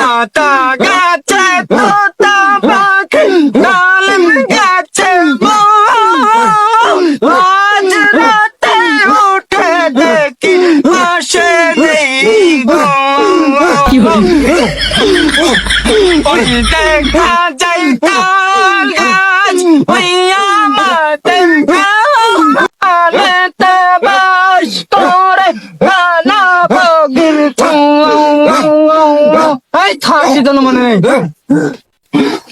লতা গাছে তোতা পাখি ডালিম গাছে আজ রাতে উঠে দেখি আসে নেই গো ওই দেখা যায় তাল গাছ ওই আমাদের গালেতে বাস করে গানা বগির এই থাকি তো মনে নেই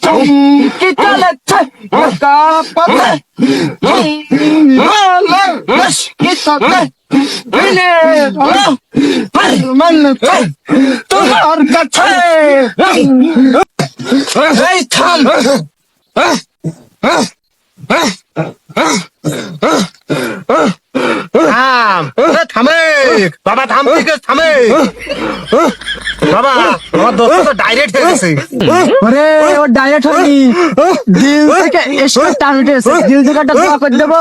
চমকি চলেছে একা পথে কি থাকে তোমার কাছে এই থাম থামে বাবা, থাম, ঠিক আছে থামে বাবা। আমার দোস্ত তো ডাইরেক্ট হয়ে গেছে। আরে ও ডাইরেক্ট হয়নি, দিল থেকে এসে টান উঠে এসে দিল থেকে একটা দোয়া করে দেবো।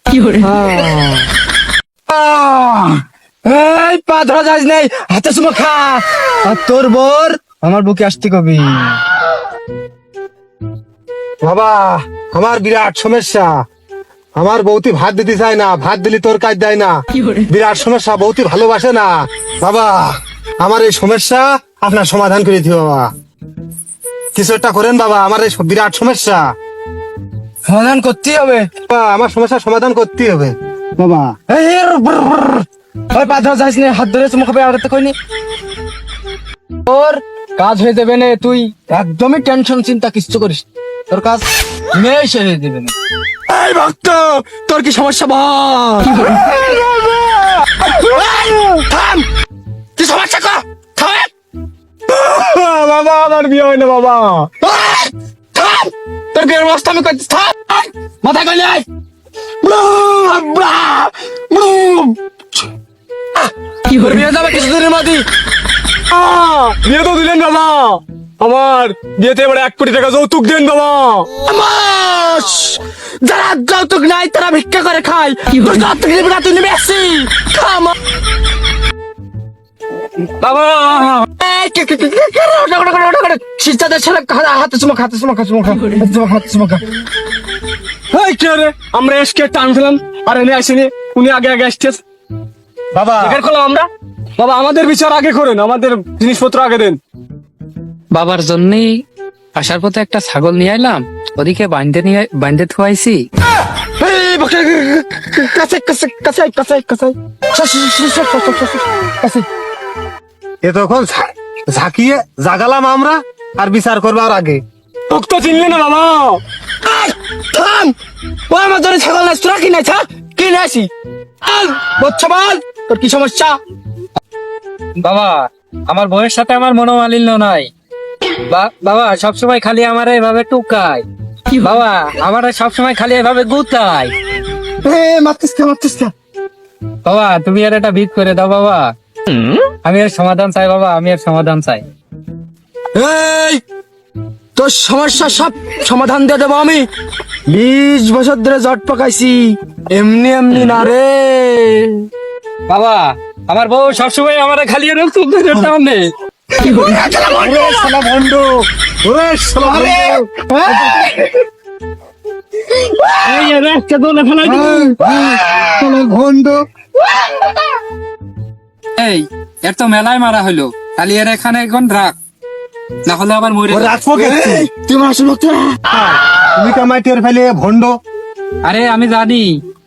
কি করে এই পা ধরা যাস নেই, হাতে সুমো খা। আর তোর বোর আমার বুকে আসতে কবি। বাবা আমার বিরাট সমস্যা, আমার বউতি ভাত দিতে চায় না, ভাত দিলে তোর কাজ দেয় না, বিরাট সমস্যা, বউতি ভালোবাসে না। বাবা আমার এই সমস্যা আপনার সমাধান করে দিও বাবা, কিছু একটা করেন বাবা, আমার এই বিরাট সমস্যা সমাধান করতেই হবে বাবা, আমার সমস্যার সমাধান করতেই হবে বাবা। ওই পা ধরা যাস নেই, হাত ধরে চুমো খাবে আর তো কইনি। তোর কাজ হয়ে যাবে না, তুই একদমই টেনশন চিন্তা কিচ্ছু করিস, তোর কাজ মেয়ে সেরে দিবে না। এই ভক্ত তোর কি সমস্যা বল? থাম, কি সমস্যা কর? থাম বাবা আমার বিয়ে হয় না বাবা। থাম, তোর বিয়ের ব্যবস্থা আমি করছি। থাম, মাথায় কইলে কি করে বিয়ে যাবে কিছুদিনের মধ্যে? বিয়ে তো দিলেন বাবা, আমার বিয়েতে এবারে 1 কোটি টাকা যৌতুক দেন বাবা। যারা যৌতুক নাই তারা ভিক্ষা করে খায়, যৌতুক নিবি না, তুই নিবি আসি বাবা শিষ্টাদের ছেলে হাতে চুমা হাতে চুমা চুমা হাতে চুমা খা। আমরা এসকে টান ফেলাম আর এনে আসেনি, উনি আগে আগে আসতেছে বাবা। করলাম আমরা বাবা, আমাদের বিচার আগে করেন, আমাদের জিনিসপত্র আগে দেন। বাবার জন্যই আসার পথে একটা ছাগল নিয়ে এলাম, ওদিকে বাইন্ধে থুয়াইছি। এ তখন ঝাঁকিয়ে জাগালাম আমরা, আর বিচার করবার আগে তোকে তো চিনলি না বাবা। থাম, ও আমার জন্য ছাগল নাই, তোরা কি নাই কি নাই আসি বচ্চা বল, তোর কি সমস্যা? বাবা আমার বউয়ের সাথে আমার মনোমালিন্য নাই, বাবা সবসময় খালি আমার এভাবে টুকায়, বাবা আমার সবসময় খালি এভাবে গুতায়। মারতিস না বাবা তুমি আর একটা ভিত করে দাও বাবা, আমি এর সমাধান চাই বাবা, আমি এর সমাধান চাই। এই তোর সমস্যা সব সমাধান দিয়ে দেবো আমি। 20 বছর ধরে জট পাকাইছি, এমনি এমনি না রে বাবা আমার বউ সবসময় আমার খালি এরকম টানে। এই এর তো মেলায় মারা হলো, খালি এর এখানে এখন রাখ, না হলে আবার মরে তুমি কামাই টের ফেলে ভন্ড। আরে আমি জানি,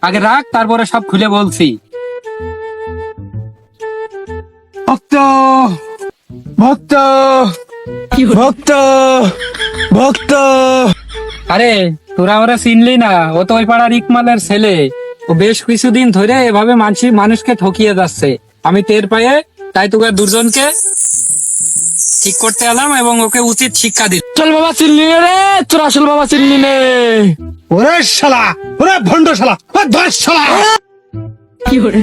আগে রাখ তারপরে সব খুলে বলছি। ভক্ত ভক্ত ভক্ত ভক্ত আরে তোরা আমরা চিনলি না, ও তো ওই পাড়ার ইকমালের ছেলে, ও বেশ কিছুদিন ধরে এভাবে মানুষকে ঠকিয়ে যাচ্ছে, আমি টের পায়ে তাই তোকে দুজনকে ঠিক করতে এলাম এবং ওকে উচিত শিক্ষা দিল। চল বাবা চিনলি রে, তোর আসল বাবা চিনলি নে। ওরে শালা, ওরে ভন্ড শালা, ধর শালা। কি করে